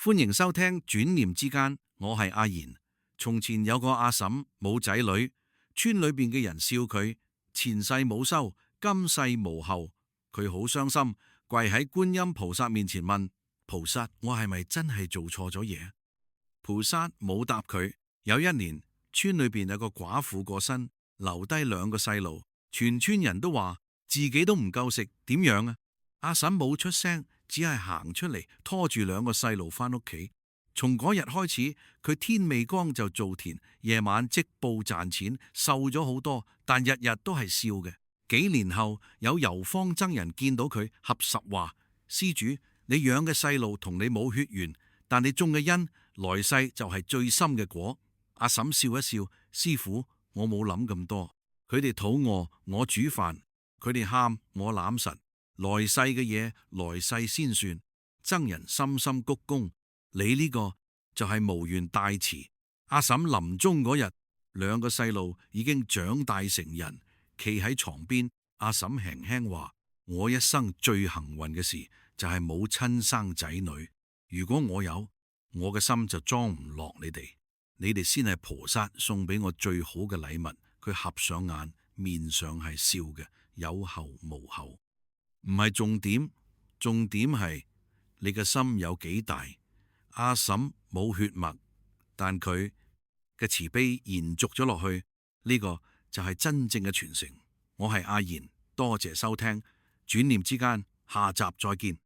歡迎收聽轉念之間，我係阿賢。從前有個阿嬸冇仔女，村裏邊嘅人笑佢前世冇修，今世無後。佢好傷心，跪喺觀音菩薩面前問菩薩：我係咪真係做錯咗嘢？菩薩冇答佢。有一年，村裏邊有個寡婦過身，留低2個細路，全村人都話自己都唔夠食，點樣啊？阿嬸冇出聲，只係行出嚟拖住2個細路返屋企。從嗰日開始，佢天未光就做田，夜晚織布賺錢，瘦咗好多，但日日都係笑嘅。幾年後，有遊方僧人見到佢，合十話：施主，你養嘅細路同你冇血緣，但你種嘅因，來世就係最深嘅果。阿嬸笑一笑：師傅，我冇諗咁多。佢哋肚餓，我煮飯；佢哋喊，我攬實。來世嘅嘢，來世先算。僧人深深鞠躬。你呢個就係無緣大慈。阿嬸臨終嗰日，2個細路已經長大成人，企喺床邊。阿嬸輕輕話：我一生最幸運嘅事就係冇親生仔女。如果我有，我嘅心就裝唔落你哋。你哋先係菩薩送俾我最好嘅禮物。佢合上眼，面上係笑嘅，有後無後。唔係重點，重點係你嘅心有幾大。阿嬸冇血脈，但佢嘅慈悲延續咗落去，呢個就係真正嘅傳承。我係阿賢，多謝收聽，轉念之間，下集再見。